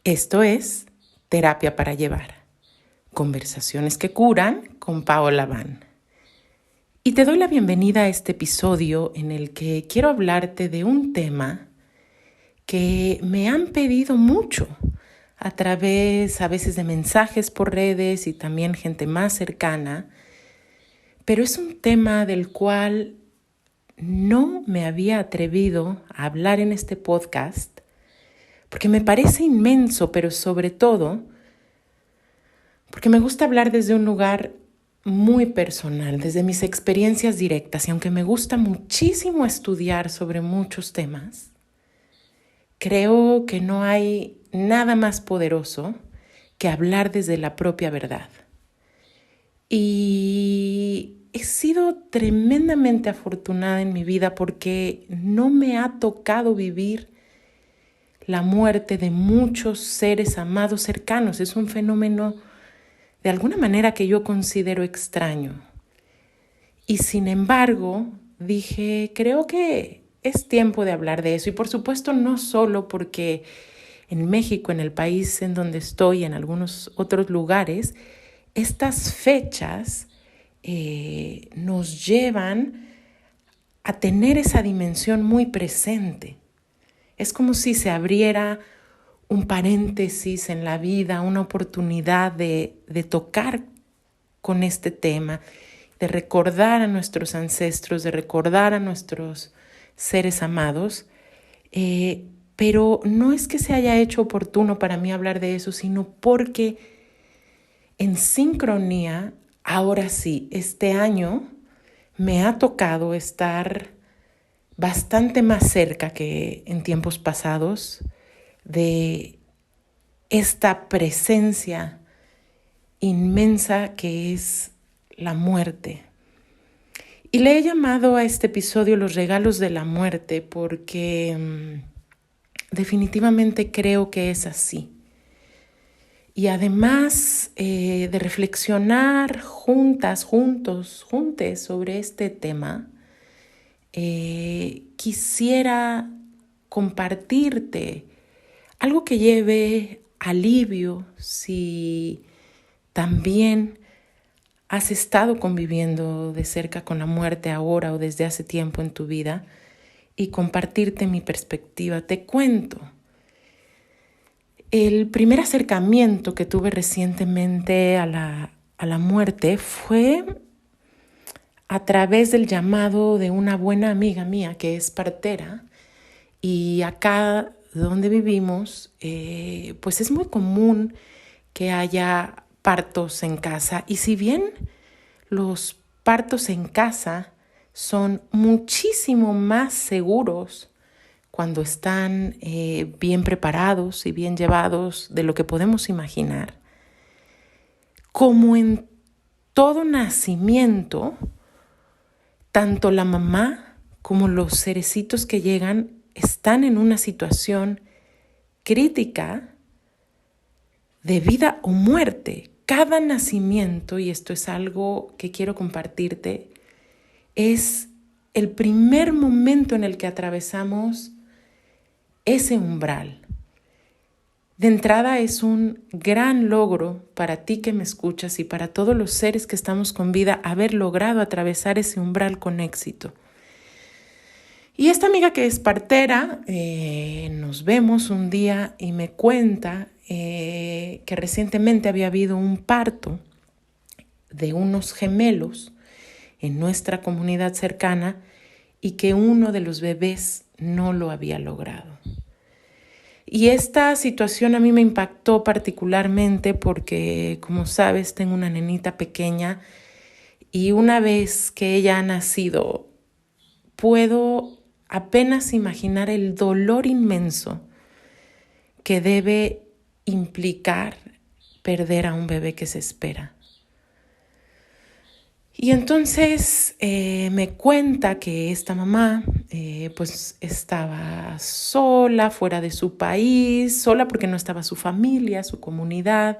Esto es Terapia para Llevar. Conversaciones que curan con Paola Van. Y te doy la bienvenida a este episodio en el que quiero hablarte de un tema que me han pedido mucho a través a veces de mensajes por redes y también gente más cercana, pero es un tema del cual no me había atrevido a hablar en este podcast porque me parece inmenso, pero sobre todo porque me gusta hablar desde un lugar muy personal, desde mis experiencias directas, y aunque me gusta muchísimo estudiar sobre muchos temas, creo que no hay nada más poderoso que hablar desde la propia verdad. Y he sido tremendamente afortunada en mi vida porque no me ha tocado vivir la muerte de muchos seres amados cercanos. Es un fenómeno de alguna manera que yo considero extraño. Y sin embargo, dije, creo que es tiempo de hablar de eso. Y por supuesto, no solo porque en México, en el país en donde estoy, en algunos otros lugares, estas fechas nos llevan a tener esa dimensión muy presente. Es como si se abriera un paréntesis en la vida, una oportunidad de tocar con este tema, de recordar a nuestros ancestros, de recordar a nuestros seres amados. Pero no es que se haya hecho oportuno para mí hablar de eso, sino porque en sincronía, ahora sí, este año me ha tocado estar bastante más cerca que en tiempos pasados de esta presencia inmensa que es la muerte. Y le he llamado a este episodio Los regalos de la muerte porque definitivamente creo que es así. Y además de reflexionar juntos sobre este tema, quisiera compartirte algo que lleve alivio si también has estado conviviendo de cerca con la muerte ahora o desde hace tiempo en tu vida, y compartirte mi perspectiva. Te cuento. El primer acercamiento que tuve recientemente a la muerte fue a través del llamado de una buena amiga mía que es partera, y acá donde vivimos pues es muy común que haya partos en casa, y si bien los partos en casa son muchísimo más seguros cuando están bien preparados y bien llevados de lo que podemos imaginar, como en todo nacimiento, tanto la mamá como los cerecitos que llegan están en una situación crítica de vida o muerte. Cada nacimiento, y esto es algo que quiero compartirte, es el primer momento en el que atravesamos ese umbral. De entrada es un gran logro para ti que me escuchas y para todos los seres que estamos con vida haber logrado atravesar ese umbral con éxito. Y esta amiga que es partera, nos vemos un día y me cuenta que recientemente había habido un parto de unos gemelos en nuestra comunidad cercana y que uno de los bebés no lo había logrado. Y esta situación a mí me impactó particularmente porque, como sabes, tengo una nenita pequeña y una vez que ella ha nacido, puedo apenas imaginar el dolor inmenso que debe implicar perder a un bebé que se espera. Y entonces me cuenta que esta mamá pues estaba sola, fuera de su país, sola porque no estaba su familia, su comunidad,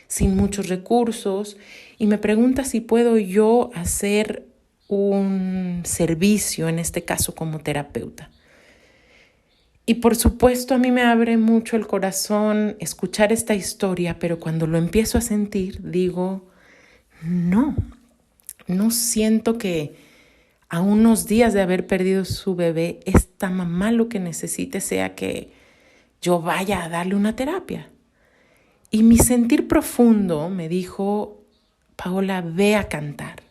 sin muchos recursos, y me pregunta si puedo yo hacer un servicio, en este caso como terapeuta. Y por supuesto a mí me abre mucho el corazón escuchar esta historia, pero cuando lo empiezo a sentir digo, no siento que a unos días de haber perdido su bebé, esta mamá lo que necesite sea que yo vaya a darle una terapia. Y mi sentir profundo me dijo, Paola, ve a cantar,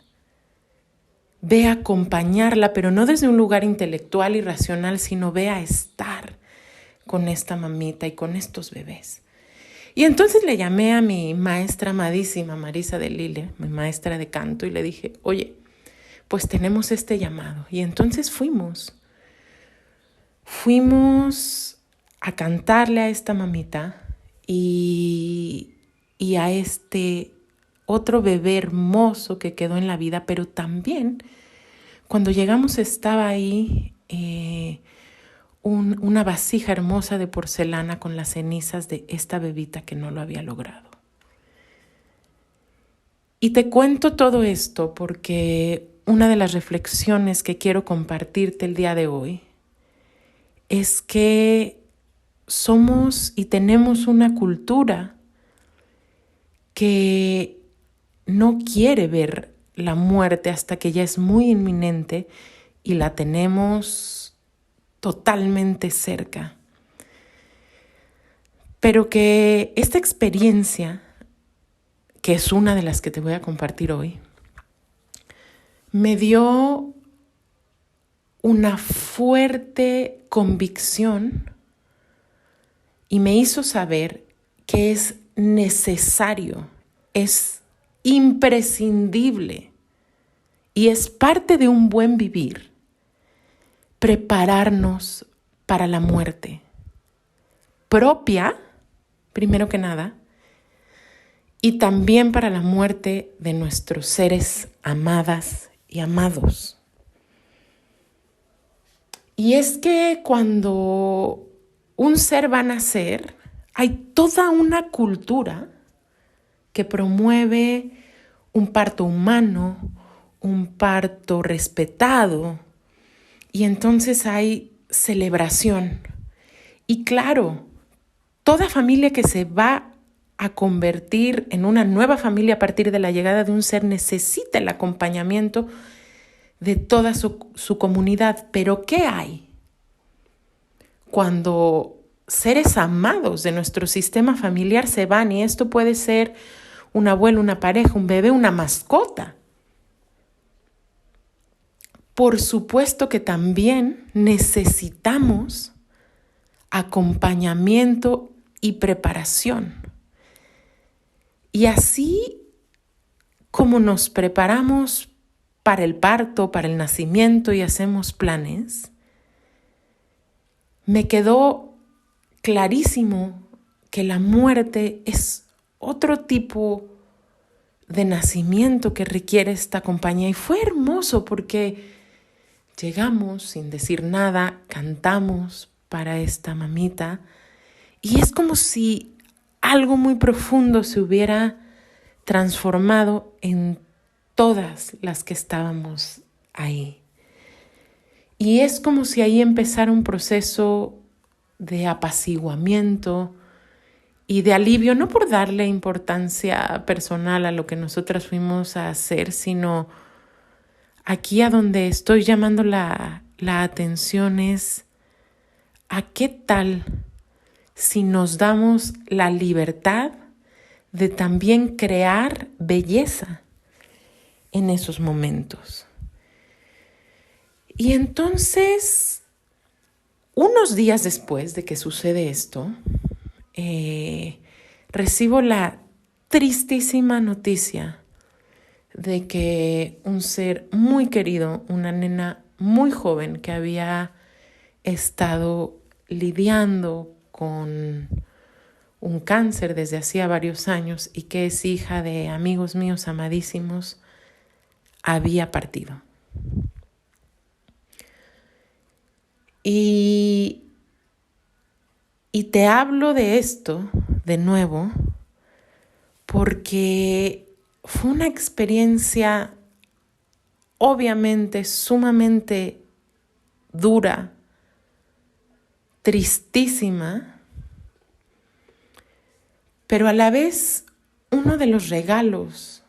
ve a acompañarla, pero no desde un lugar intelectual y racional, sino ve a estar con esta mamita y con estos bebés. Y entonces le llamé a mi maestra amadísima, Marisa de Lille, mi maestra de canto, y le dije, oye, pues tenemos este llamado. Y entonces fuimos a cantarle a esta mamita y a este otro bebé hermoso que quedó en la vida, pero también cuando llegamos estaba ahí una vasija hermosa de porcelana con las cenizas de esta bebita que no lo había logrado. Y te cuento todo esto porque una de las reflexiones que quiero compartirte el día de hoy es que somos y tenemos una cultura que no quiere ver la muerte hasta que ya es muy inminente y la tenemos totalmente cerca. Pero que esta experiencia, que es una de las que te voy a compartir hoy, me dio una fuerte convicción y me hizo saber que es necesario, es imprescindible y es parte de un buen vivir prepararnos para la muerte propia, primero que nada, y también para la muerte de nuestros seres amadas y amados. Y es que cuando un ser va a nacer, hay toda una cultura que promueve un parto humano, un parto respetado, y entonces hay celebración. Y claro, toda familia que se va a convertir en una nueva familia a partir de la llegada de un ser necesita el acompañamiento de toda su comunidad. Pero ¿qué hay cuando seres amados de nuestro sistema familiar se van? Y esto puede ser un abuelo, una pareja, un bebé, una mascota. Por supuesto que también necesitamos acompañamiento y preparación. Y así como nos preparamos para el parto, para el nacimiento y hacemos planes, me quedó clarísimo que la muerte es otro tipo de nacimiento que requiere esta compañía. Y fue hermoso porque llegamos sin decir nada, cantamos para esta mamita y es como si algo muy profundo se hubiera transformado en todas las que estábamos ahí. Y es como si ahí empezara un proceso de apaciguamiento y de alivio, no por darle importancia personal a lo que nosotras fuimos a hacer, sino aquí a donde estoy llamando la atención es a qué tal si nos damos la libertad de también crear belleza en esos momentos. Y entonces, unos días después de que sucede esto, recibo la tristísima noticia de que un ser muy querido, una nena muy joven que había estado lidiando con un cáncer desde hacía varios años y que es hija de amigos míos amadísimos, había partido. Y te hablo de esto de nuevo porque fue una experiencia obviamente sumamente dura, tristísima, pero a la vez uno de los regalos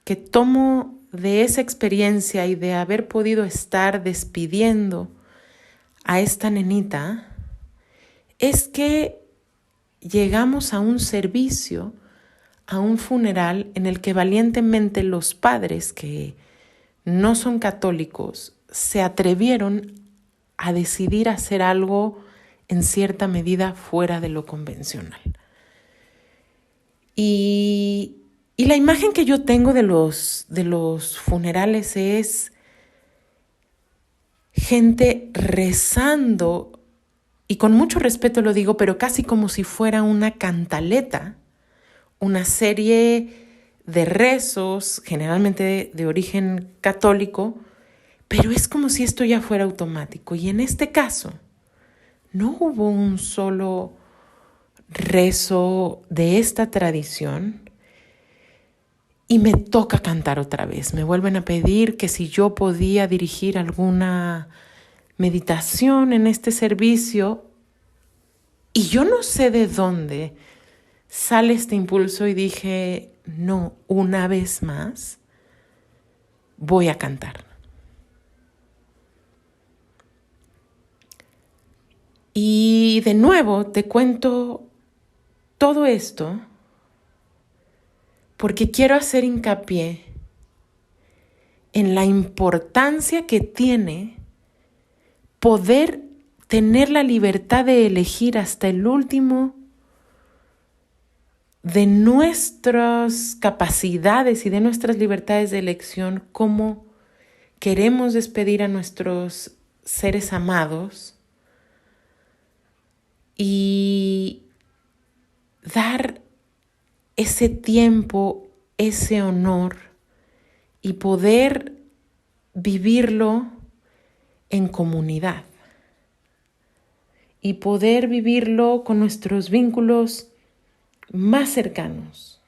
que tomo de esa experiencia y de haber podido estar despidiendo a esta nenita es que llegamos a un servicio, a un funeral en el que valientemente los padres que no son católicos se atrevieron a decidir hacer algo en cierta medida fuera de lo convencional. Y la imagen que yo tengo de los funerales es gente rezando, y con mucho respeto lo digo, pero casi como si fuera una cantaleta, una serie de rezos, generalmente de origen católico, pero es como si esto ya fuera automático. Y en este caso, no hubo un solo rezo de esta tradición y me toca cantar otra vez. Me vuelven a pedir que si yo podía dirigir alguna meditación en este servicio, y yo no sé de dónde sale este impulso y dije, no, una vez más voy a cantar. Y de nuevo te cuento todo esto porque quiero hacer hincapié en la importancia que tiene poder tener la libertad de elegir hasta el último de nuestras capacidades y de nuestras libertades de elección, cómo queremos despedir a nuestros seres amados y dar ese tiempo, ese honor y poder vivirlo en comunidad y poder vivirlo con nuestros vínculos más cercanos.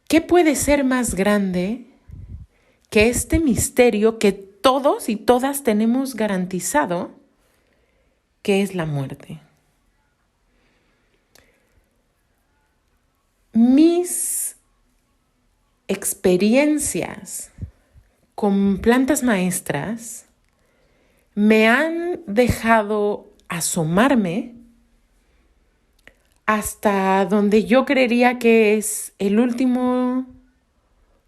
¿Qué puede ser más grande que este misterio que todos y todas tenemos garantizado, que es la muerte? Mis experiencias con plantas maestras me han dejado asomarme hasta donde yo creería que es el último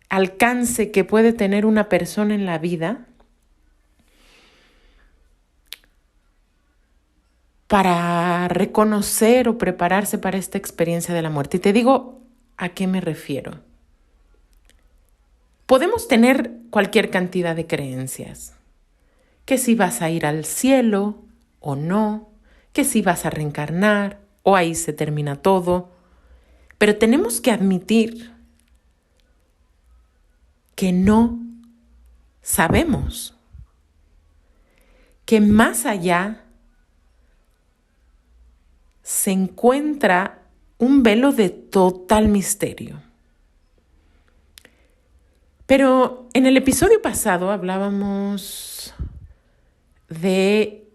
alcance que puede tener una persona en la vida para reconocer o prepararse para esta experiencia de la muerte. Y te digo a qué me refiero. Podemos tener cualquier cantidad de creencias, que si vas a ir al cielo o no, que si vas a reencarnar o ahí se termina todo, pero tenemos que admitir que no sabemos, que más allá se encuentra un velo de total misterio. Pero en el episodio pasado hablábamos de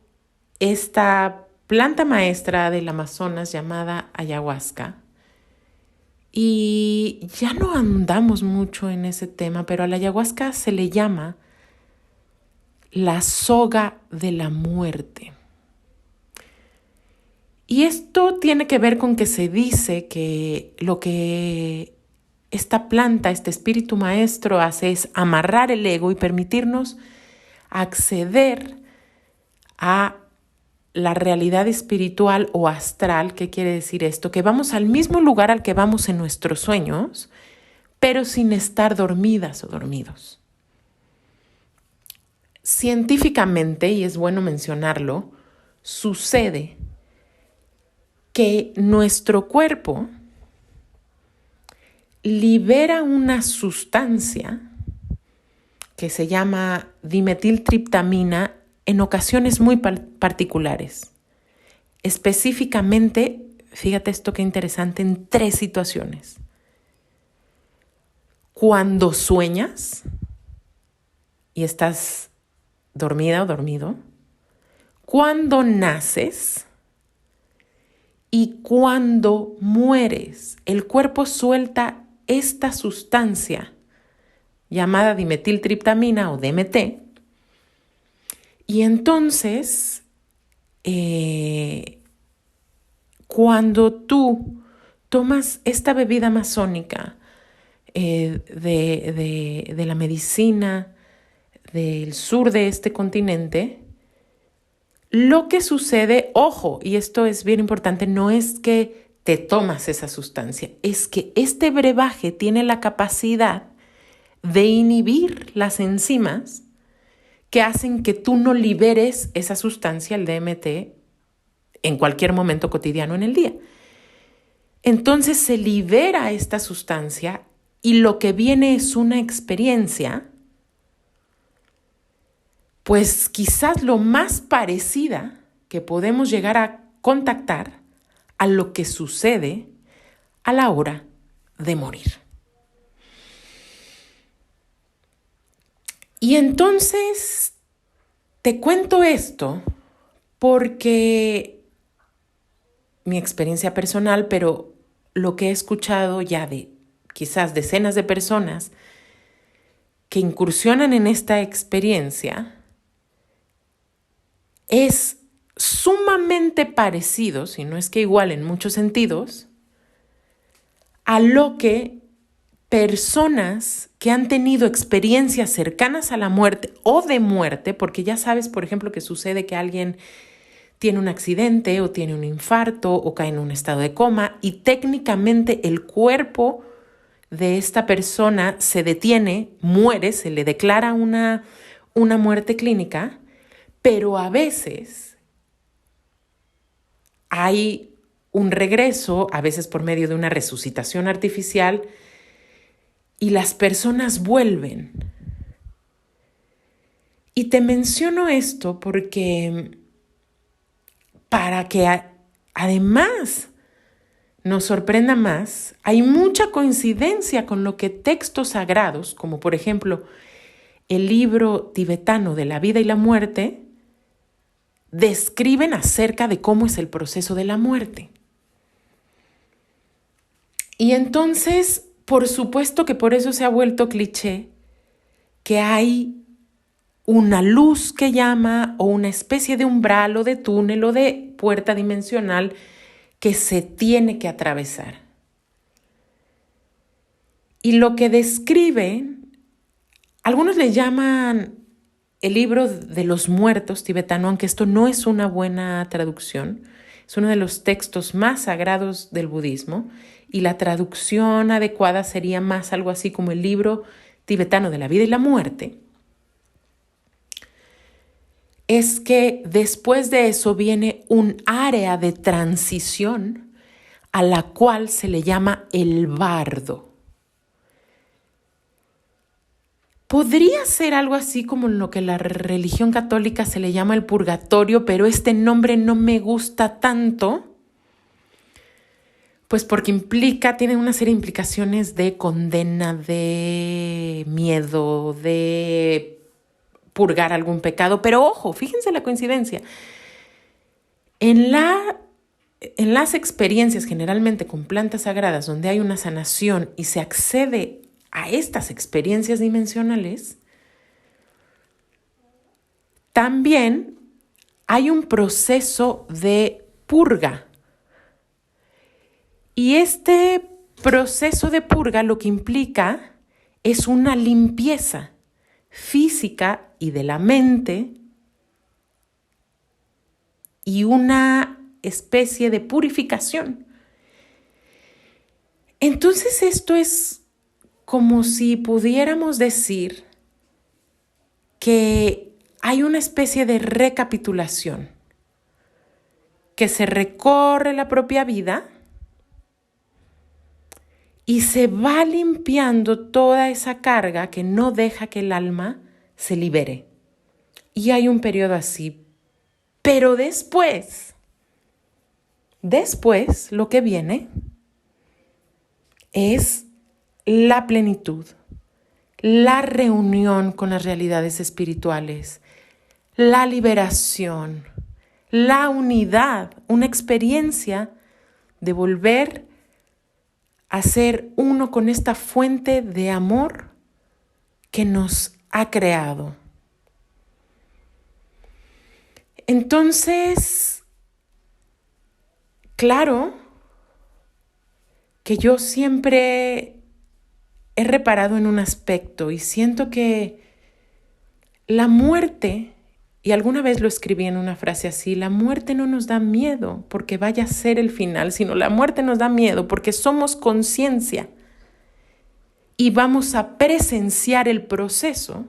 esta planta maestra del Amazonas llamada ayahuasca. Y ya no andamos mucho en ese tema, pero a la ayahuasca se le llama la soga de la muerte. Y esto tiene que ver con que se dice que lo que esta planta, este espíritu maestro hace es amarrar el ego y permitirnos acceder a la realidad espiritual o astral. ¿Qué quiere decir esto? Que vamos al mismo lugar al que vamos en nuestros sueños, pero sin estar dormidas o dormidos. Científicamente, y es bueno mencionarlo, sucede que nuestro cuerpo libera una sustancia que se llama dimetiltriptamina en ocasiones muy particulares. Específicamente, fíjate esto qué interesante, en 3 situaciones. Cuando sueñas y estás dormida o dormido, cuando naces y cuando mueres. El cuerpo suelta esta sustancia llamada dimetiltriptamina o DMT. Y entonces, cuando tú tomas esta bebida amazónica de la medicina del sur de este continente, lo que sucede, ojo, y esto es bien importante, no es que te tomas esa sustancia, es que este brebaje tiene la capacidad de inhibir las enzimas que hacen que tú no liberes esa sustancia, el DMT, en cualquier momento cotidiano en el día. Entonces se libera esta sustancia y lo que viene es una experiencia, pues quizás lo más parecida que podemos llegar a contactar a lo que sucede a la hora de morir. Y entonces te cuento esto porque mi experiencia personal, pero lo que he escuchado ya de quizás decenas de personas que incursionan en esta experiencia, es sumamente parecido, si no es que igual en muchos sentidos, a lo que personas que han tenido experiencias cercanas a la muerte o de muerte, porque ya sabes, por ejemplo, que sucede que alguien tiene un accidente o tiene un infarto o cae en un estado de coma y técnicamente el cuerpo de esta persona se detiene, muere, se le declara una muerte clínica, pero a veces hay un regreso, a veces por medio de una resucitación artificial, y las personas vuelven. Y te menciono esto porque para que además nos sorprenda más, hay mucha coincidencia con lo que textos sagrados, como por ejemplo el libro tibetano de la vida y la muerte, describen acerca de cómo es el proceso de la muerte. Y entonces, por supuesto que por eso se ha vuelto cliché que hay una luz que llama o una especie de umbral o de túnel o de puerta dimensional que se tiene que atravesar. Y lo que describen, algunos le llaman el libro de los muertos tibetano, aunque esto no es una buena traducción, es uno de los textos más sagrados del budismo y la traducción adecuada sería más algo así como el libro tibetano de la vida y la muerte. Es que después de eso viene un área de transición a la cual se le llama el bardo. Podría ser algo así como lo que en la religión católica se le llama el purgatorio, pero este nombre no me gusta tanto, pues porque tiene una serie de implicaciones de condena, de miedo, de purgar algún pecado. Pero ojo, fíjense la coincidencia. En las experiencias generalmente con plantas sagradas donde hay una sanación y se accede a estas experiencias dimensionales, también hay un proceso de purga. Y este proceso de purga lo que implica es una limpieza física y de la mente y una especie de purificación. Entonces esto es como si pudiéramos decir que hay una especie de recapitulación, que se recorre la propia vida y se va limpiando toda esa carga que no deja que el alma se libere. Y hay un periodo así. Pero después lo que viene es la plenitud, la reunión con las realidades espirituales, la liberación, la unidad, una experiencia de volver a ser uno con esta fuente de amor que nos ha creado. Entonces, claro que yo siempre he reparado en un aspecto y siento que la muerte, y alguna vez lo escribí en una frase así, la muerte no nos da miedo porque vaya a ser el final, sino la muerte nos da miedo porque somos conciencia y vamos a presenciar el proceso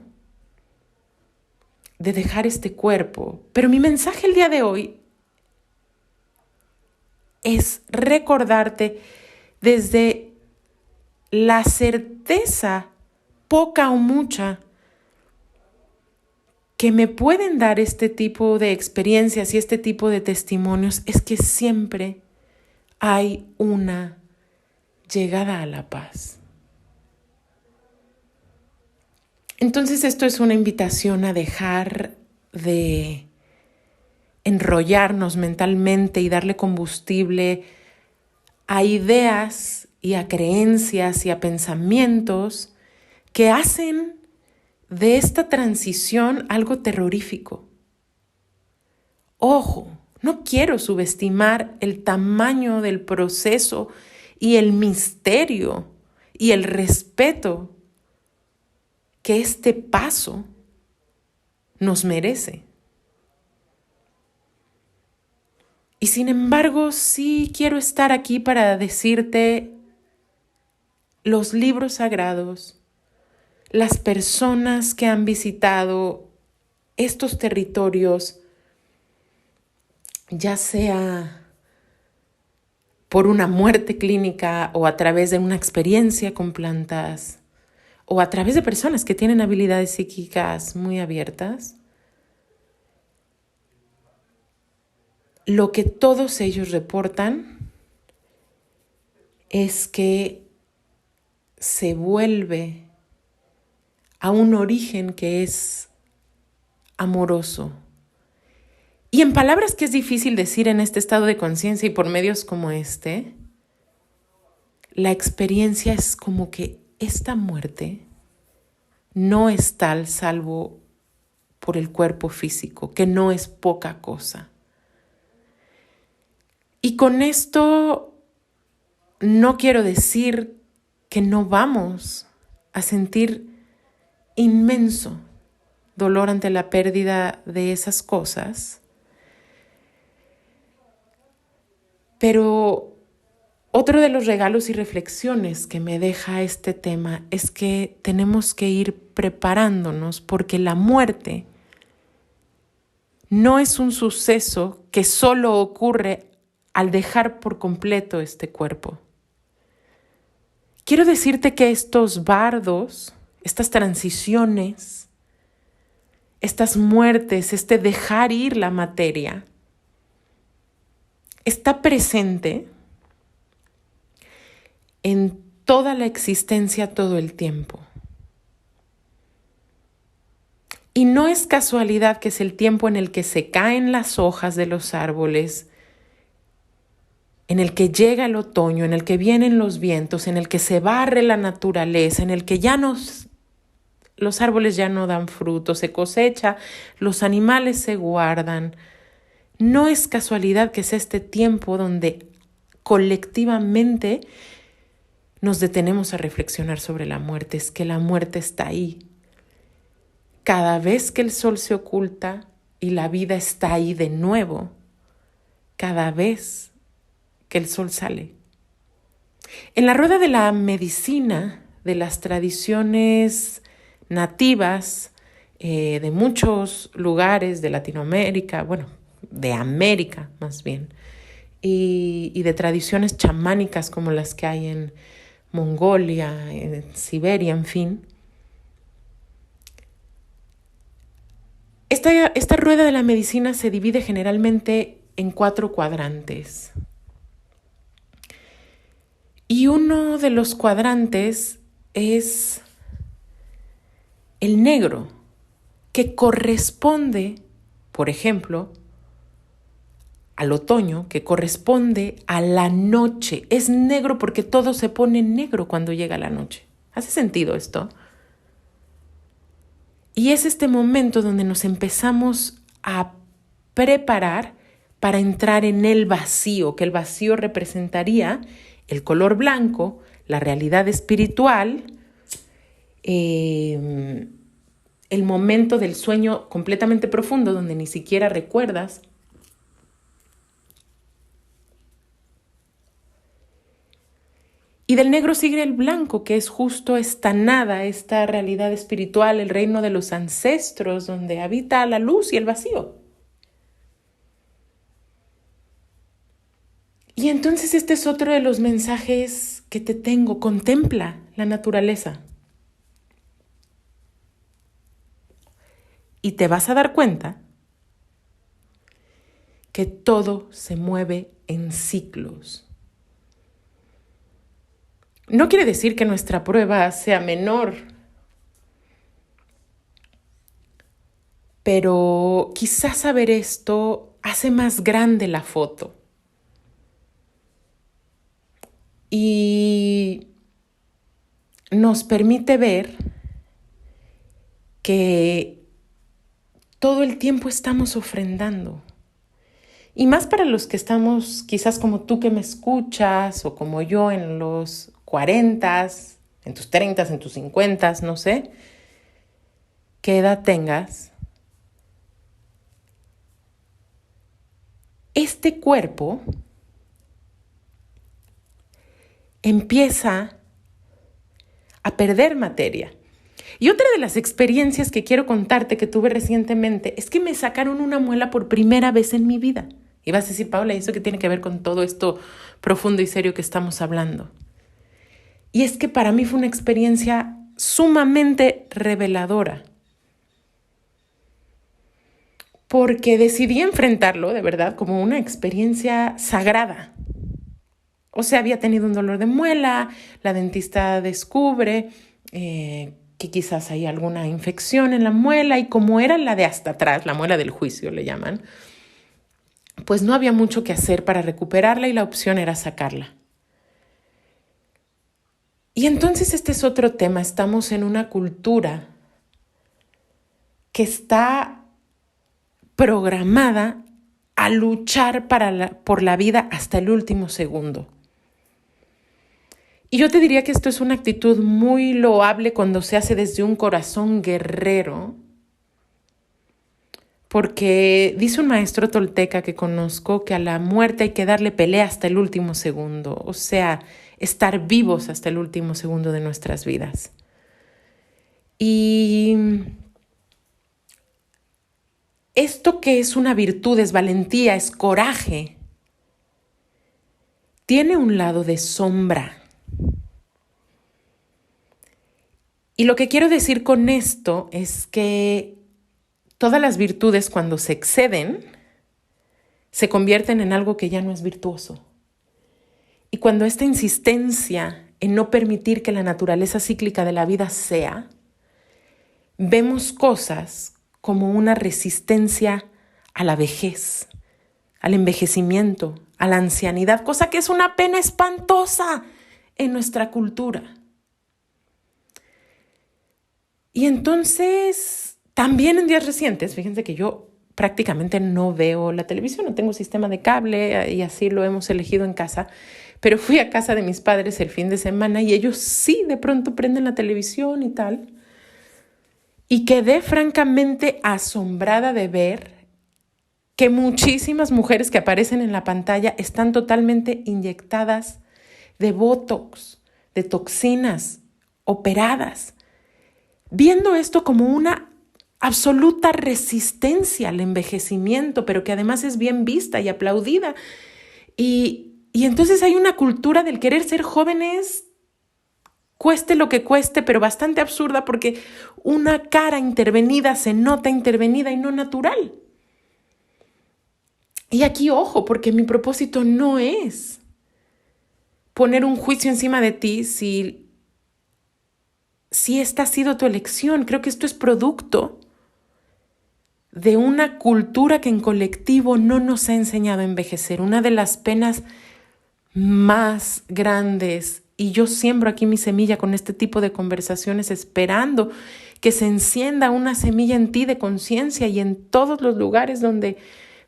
de dejar este cuerpo. Pero mi mensaje el día de hoy es recordarte desde la certeza, poca o mucha, que me pueden dar este tipo de experiencias y este tipo de testimonios, es que siempre hay una llegada a la paz. Entonces esto es una invitación a dejar de enrollarnos mentalmente y darle combustible a ideas y a creencias y a pensamientos que hacen de esta transición algo terrorífico. Ojo, no quiero subestimar el tamaño del proceso y el misterio y el respeto que este paso nos merece. Y sin embargo, sí quiero estar aquí para decirte los libros sagrados, las personas que han visitado estos territorios, ya sea por una muerte clínica o a través de una experiencia con plantas o a través de personas que tienen habilidades psíquicas muy abiertas, lo que todos ellos reportan es que se vuelve a un origen que es amoroso. Y en palabras que es difícil decir en este estado de conciencia y por medios como este, la experiencia es como que esta muerte no es tal salvo por el cuerpo físico, que no es poca cosa. Y con esto no quiero decir que no vamos a sentir inmenso dolor ante la pérdida de esas cosas, pero otro de los regalos y reflexiones que me deja este tema es que tenemos que ir preparándonos porque la muerte no es un suceso que solo ocurre al dejar por completo este cuerpo. Quiero decirte que estos bardos, estas transiciones, estas muertes, este dejar ir la materia, está presente en toda la existencia todo el tiempo. Y no es casualidad que es el tiempo en el que se caen las hojas de los árboles, en el que llega el otoño, en el que vienen los vientos, en el que se barre la naturaleza, en el que los árboles ya no dan fruto, se cosecha, los animales se guardan. No es casualidad que sea este tiempo donde colectivamente nos detenemos a reflexionar sobre la muerte. Es que la muerte está ahí. Cada vez que el sol se oculta y la vida está ahí de nuevo, cada vez que el sol sale. En la rueda de la medicina, de las tradiciones nativas de muchos lugares de Latinoamérica, bueno, de América más bien, y de tradiciones chamánicas como las que hay en Mongolia, en Siberia, en fin. Esta rueda de la medicina se divide generalmente en 4 cuadrantes. Y uno de los cuadrantes es el negro, que corresponde, por ejemplo, al otoño, que corresponde a la noche. Es negro porque todo se pone negro cuando llega la noche. ¿Hace sentido esto? Y es este momento donde nos empezamos a preparar para entrar en el vacío, que el vacío representaría el color blanco, la realidad espiritual, el momento del sueño completamente profundo donde ni siquiera recuerdas. Y del negro sigue el blanco, que es justo esta nada, esta realidad espiritual, el reino de los ancestros, donde habita la luz y el vacío. Y entonces este es otro de los mensajes que te tengo. Contempla la naturaleza. Y te vas a dar cuenta que todo se mueve en ciclos. No quiere decir que nuestra prueba sea menor, pero quizás saber esto hace más grande la foto. Y nos permite ver que todo el tiempo estamos ofrendando. Y más para los que estamos, quizás como tú que me escuchas, o como yo en los 40, en tus 30, en tus 50, no sé, qué edad tengas. Este cuerpo empieza a perder materia. Y otra de las experiencias que quiero contarte que tuve recientemente es que me sacaron una muela por primera vez en mi vida. Y vas a decir, Paula, ¿y eso qué tiene que ver con todo esto profundo y serio que estamos hablando? Y es que para mí fue una experiencia sumamente reveladora. Porque decidí enfrentarlo, de verdad, como una experiencia sagrada. O sea, había tenido un dolor de muela, la dentista descubre que quizás hay alguna infección en la muela, y como era la de hasta atrás, la muela del juicio le llaman, pues no había mucho que hacer para recuperarla y la opción era sacarla. Y entonces este es otro tema. Estamos en una cultura que está programada a luchar por la vida hasta el último segundo. Y yo te diría que esto es una actitud muy loable cuando se hace desde un corazón guerrero, porque dice un maestro tolteca que conozco que a la muerte hay que darle pelea hasta el último segundo, o sea, estar vivos hasta el último segundo de nuestras vidas. Y esto que es una virtud, es valentía, es coraje, tiene un lado de sombra. Y lo que quiero decir con esto es que todas las virtudes, cuando se exceden, se convierten en algo que ya no es virtuoso. Y cuando esta insistencia en no permitir que la naturaleza cíclica de la vida sea, vemos cosas como una resistencia a la vejez, al envejecimiento, a la ancianidad, cosa que es una pena espantosa en nuestra cultura. Y entonces, también en días recientes, fíjense que yo prácticamente no veo la televisión, no tengo sistema de cable y así lo hemos elegido en casa, pero fui a casa de mis padres el fin de semana y ellos sí de pronto prenden la televisión y tal. Y quedé francamente asombrada de ver que muchísimas mujeres que aparecen en la pantalla están totalmente inyectadas de botox, de toxinas, operadas, viendo esto como una absoluta resistencia al envejecimiento, pero que además es bien vista y aplaudida. Y entonces hay una cultura del querer ser jóvenes, cueste lo que cueste, pero bastante absurda, porque una cara intervenida se nota intervenida y no natural. Y aquí, ojo, porque mi propósito no es poner un juicio encima de ti si esta ha sido tu elección. Creo que esto es producto de una cultura que en colectivo no nos ha enseñado a envejecer. Una de las penas más grandes, y yo siembro aquí mi semilla con este tipo de conversaciones, esperando que se encienda una semilla en ti de conciencia y en todos los lugares donde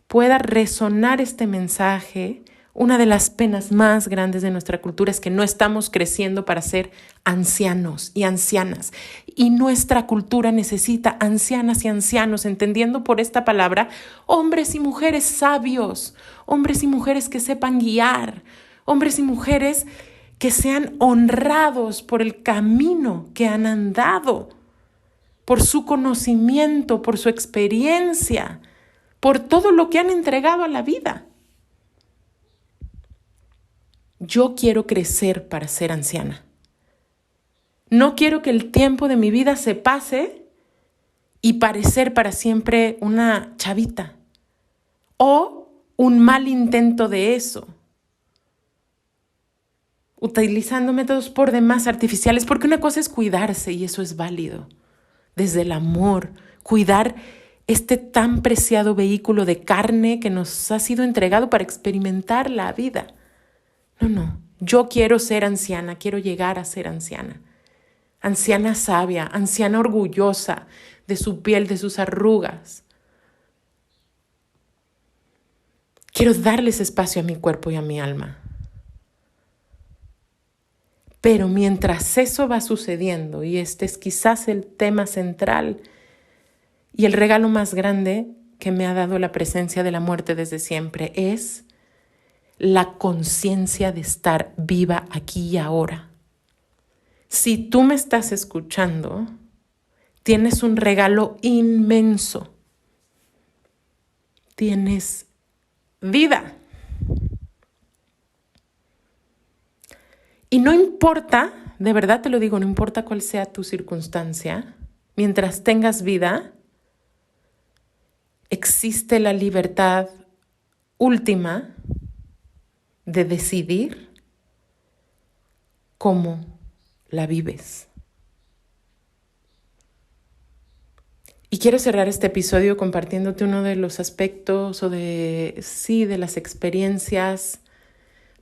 pueda resonar este mensaje. Una de las penas más grandes de nuestra cultura es que no estamos creciendo para ser ancianos y ancianas. Y nuestra cultura necesita ancianas y ancianos, entendiendo por esta palabra hombres y mujeres sabios, hombres y mujeres que sepan guiar, hombres y mujeres que sean honrados por el camino que han andado, por su conocimiento, por su experiencia, por todo lo que han entregado a la vida. Yo quiero crecer para ser anciana. No quiero que el tiempo de mi vida se pase y parecer para siempre una chavita o un mal intento de eso, utilizando métodos por demás artificiales, porque una cosa es cuidarse y eso es válido, desde el amor, cuidar este tan preciado vehículo de carne que nos ha sido entregado para experimentar la vida. No, yo quiero ser anciana, quiero llegar a ser anciana. Anciana sabia, anciana orgullosa de su piel, de sus arrugas. Quiero darles espacio a mi cuerpo y a mi alma. Pero mientras eso va sucediendo, y este es quizás el tema central y el regalo más grande que me ha dado la presencia de la muerte desde siempre, es la conciencia de estar viva aquí y ahora. Si tú me estás escuchando, tienes un regalo inmenso. Tienes vida. Y no importa, de verdad te lo digo, no importa cuál sea tu circunstancia, mientras tengas vida, existe la libertad última de decidir cómo la vives. Y quiero cerrar este episodio compartiéndote uno de los aspectos de las experiencias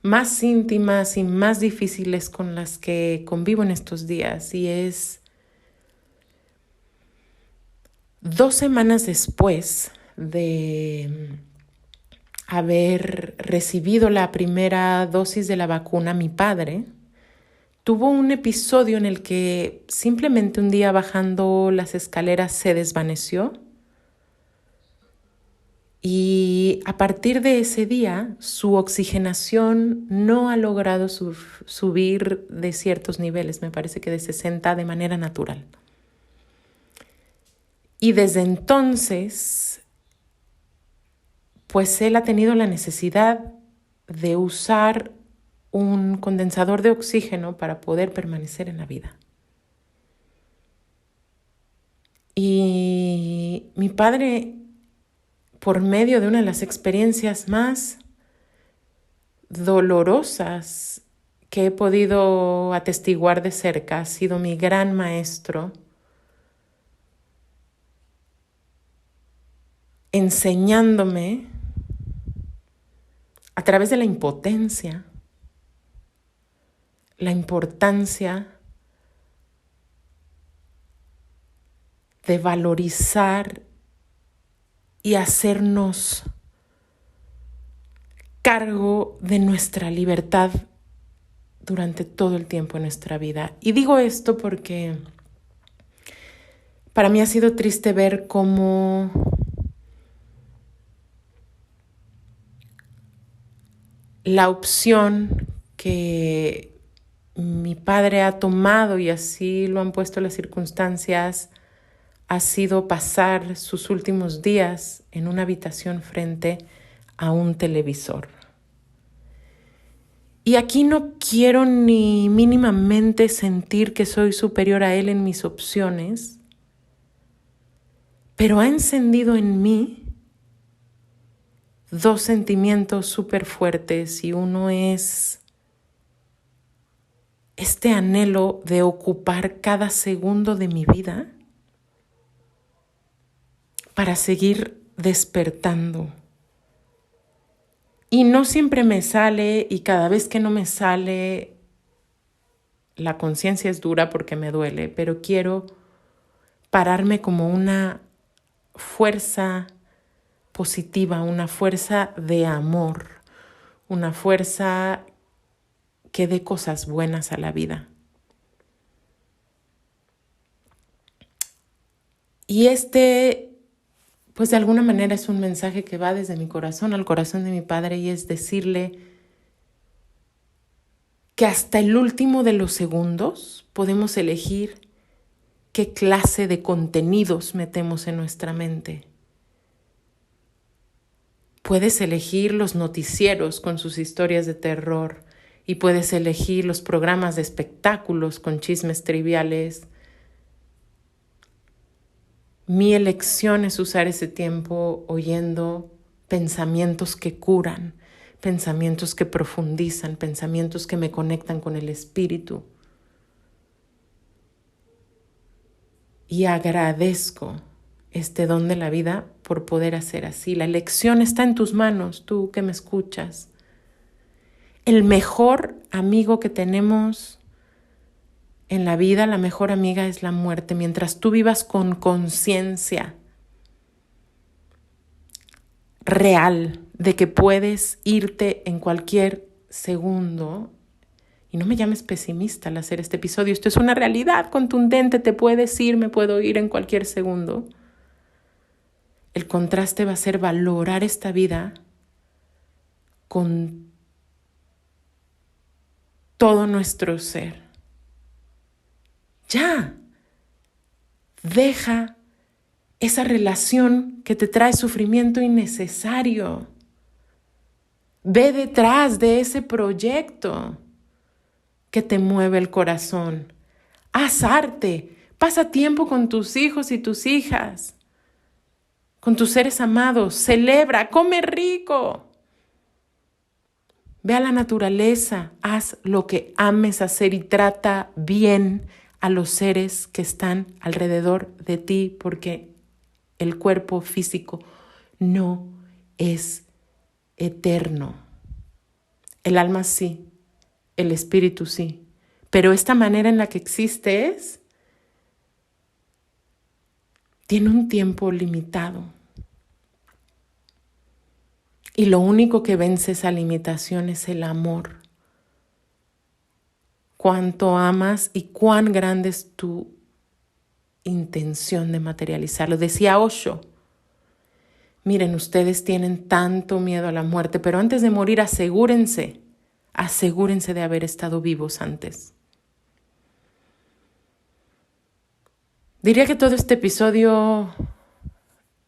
más íntimas y más difíciles con las que convivo en estos días. Y es 2 semanas después de haber recibido la primera dosis de la vacuna, mi padre tuvo un episodio en el que simplemente un día bajando las escaleras se desvaneció. Y a partir de ese día, su oxigenación no ha logrado subir de ciertos niveles, me parece que de 60 de manera natural. Y desde entonces, pues él ha tenido la necesidad de usar un condensador de oxígeno para poder permanecer en la vida. Y mi padre, por medio de una de las experiencias más dolorosas que he podido atestiguar de cerca, ha sido mi gran maestro, enseñándome a través de la impotencia, la importancia de valorizar y hacernos cargo de nuestra libertad durante todo el tiempo de nuestra vida. Y digo esto porque para mí ha sido triste ver cómo la opción que mi padre ha tomado, y así lo han puesto las circunstancias, ha sido pasar sus últimos días en una habitación frente a un televisor. Y aquí no quiero ni mínimamente sentir que soy superior a él en mis opciones, pero ha encendido en mí 2 sentimientos súper fuertes, y uno es este anhelo de ocupar cada segundo de mi vida para seguir despertando. Y no siempre me sale, y cada vez que no me sale, la conciencia es dura porque me duele, pero quiero pararme como una fuerza positiva, una fuerza de amor, una fuerza que dé cosas buenas a la vida. Y pues de alguna manera es un mensaje que va desde mi corazón al corazón de mi padre, y es decirle que hasta el último de los segundos podemos elegir qué clase de contenidos metemos en nuestra mente. Puedes elegir los noticieros con sus historias de terror, y puedes elegir los programas de espectáculos con chismes triviales. Mi elección es usar ese tiempo oyendo pensamientos que curan, pensamientos que profundizan, pensamientos que me conectan con el espíritu. Y agradezco este don de la vida por poder hacer así. La elección está en tus manos, tú que me escuchas. El mejor amigo que tenemos en la vida, la mejor amiga, es la muerte. Mientras tú vivas con conciencia real de que puedes irte en cualquier segundo, y no me llames pesimista al hacer este episodio, esto es una realidad contundente, te puedes ir, me puedo ir en cualquier segundo. El contraste va a ser valorar esta vida con todo nuestro ser. Ya, deja esa relación que te trae sufrimiento innecesario. Ve detrás de ese proyecto que te mueve el corazón. Haz arte, pasa tiempo con tus hijos y tus hijas, con tus seres amados, celebra, come rico. Ve a la naturaleza, haz lo que ames hacer y trata bien a los seres que están alrededor de ti, porque el cuerpo físico no es eterno. El alma sí, el espíritu sí, pero esta manera en la que existes tiene un tiempo limitado. Y lo único que vence esa limitación es el amor. Cuánto amas y cuán grande es tu intención de materializarlo. Decía Osho, miren, ustedes tienen tanto miedo a la muerte, pero antes de morir asegúrense de haber estado vivos antes. Diría que todo este episodio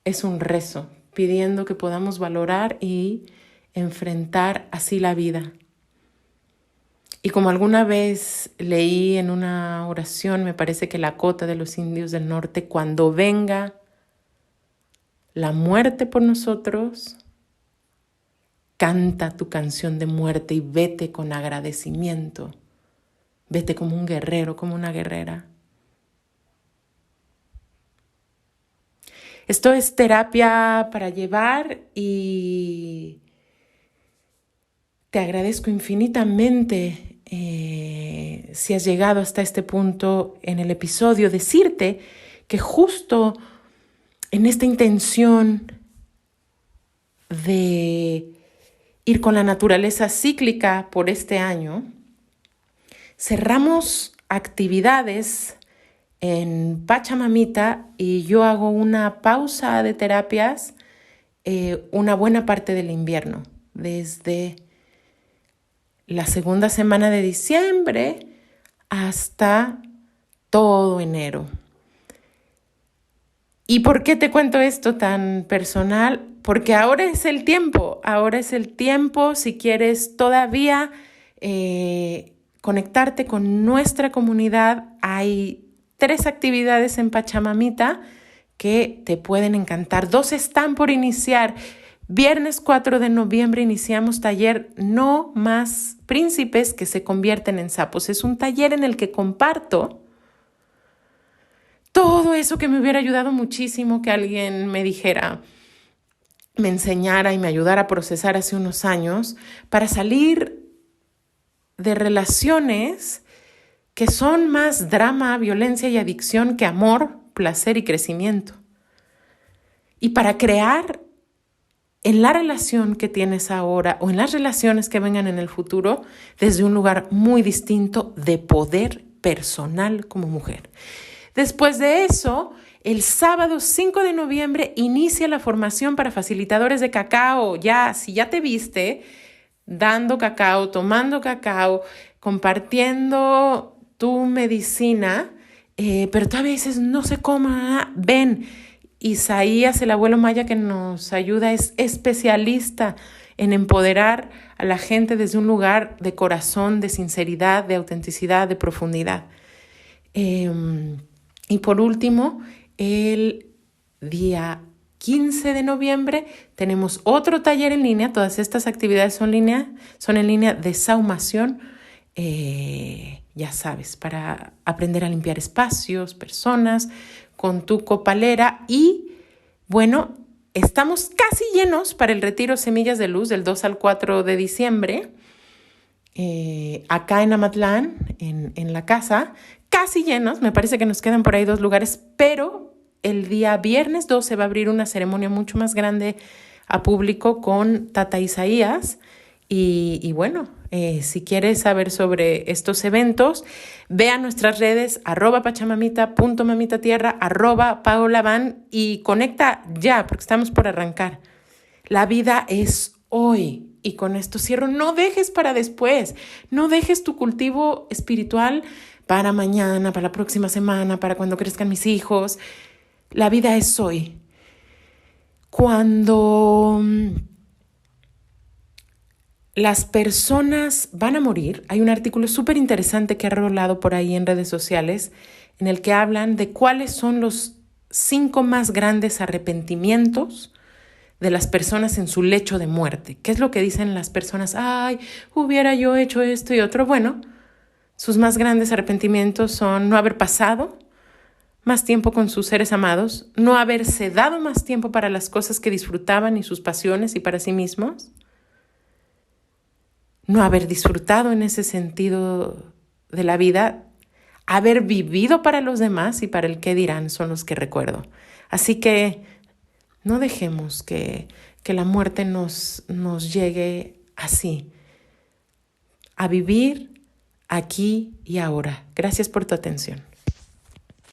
es un rezo, pidiendo que podamos valorar y enfrentar así la vida. Y como alguna vez leí en una oración, me parece que Lakota de los indios del norte, cuando venga la muerte por nosotros, canta tu canción de muerte y vete con agradecimiento. Vete como un guerrero, como una guerrera. Esto es terapia para llevar y te agradezco infinitamente si has llegado hasta este punto en el episodio, decirte que justo en esta intención de ir con la naturaleza cíclica por este año, cerramos actividades en Pachamamita y yo hago una pausa de terapias una buena parte del invierno, desde la segunda semana de diciembre hasta todo enero. ¿Y por qué te cuento esto tan personal? Porque ahora es el tiempo, si quieres todavía conectarte con nuestra comunidad. Hay 3 actividades en Pachamamita que te pueden encantar. 2 están por iniciar. Viernes 4 de noviembre iniciamos taller No Más Príncipes que se convierten en sapos. Es un taller en el que comparto todo eso que me hubiera ayudado muchísimo que alguien me dijera, me enseñara y me ayudara a procesar hace unos años para salir de relaciones que son más drama, violencia y adicción que amor, placer y crecimiento. Y para crear en la relación que tienes ahora o en las relaciones que vengan en el futuro desde un lugar muy distinto de poder personal como mujer. Después de eso, el sábado 5 de noviembre inicia la formación para facilitadores de cacao. Si ya te viste dando cacao, tomando cacao, compartiendo tu medicina, pero todavía dices, no sé cómo, ven. Isaías, el abuelo maya que nos ayuda, es especialista en empoderar a la gente desde un lugar de corazón, de sinceridad, de autenticidad, de profundidad. Y por último, el día 15 de noviembre tenemos otro taller en línea. Todas estas actividades son en línea de saumación, ya sabes, para aprender a limpiar espacios, personas, con tu copalera. Y bueno, estamos casi llenos para el retiro Semillas de Luz del 2 al 4 de diciembre, acá en Amatlán, en la casa, casi llenos. Me parece que nos quedan por ahí 2 lugares, pero el día viernes 12 va a abrir una ceremonia mucho más grande a público con Tata Isaías. Y bueno, si quieres saber sobre estos eventos, ve a nuestras redes @pachamamita.mamitatierra, @paolavan y conecta ya, porque estamos por arrancar. La vida es hoy. Y con esto cierro. No dejes para después. No dejes tu cultivo espiritual para mañana, para la próxima semana, para cuando crezcan mis hijos. La vida es hoy. Cuando las personas van a morir, hay un artículo súper interesante que ha rolado por ahí en redes sociales en el que hablan de cuáles son los 5 más grandes arrepentimientos de las personas en su lecho de muerte. ¿Qué es lo que dicen las personas? Ay, hubiera yo hecho esto y otro. Bueno, sus más grandes arrepentimientos son no haber pasado más tiempo con sus seres amados, no haberse dado más tiempo para las cosas que disfrutaban y sus pasiones y para sí mismos, no haber disfrutado en ese sentido de la vida, haber vivido para los demás y para el qué dirán son los que recuerdo. Así que no dejemos que la muerte nos llegue así, a vivir aquí y ahora. Gracias por tu atención.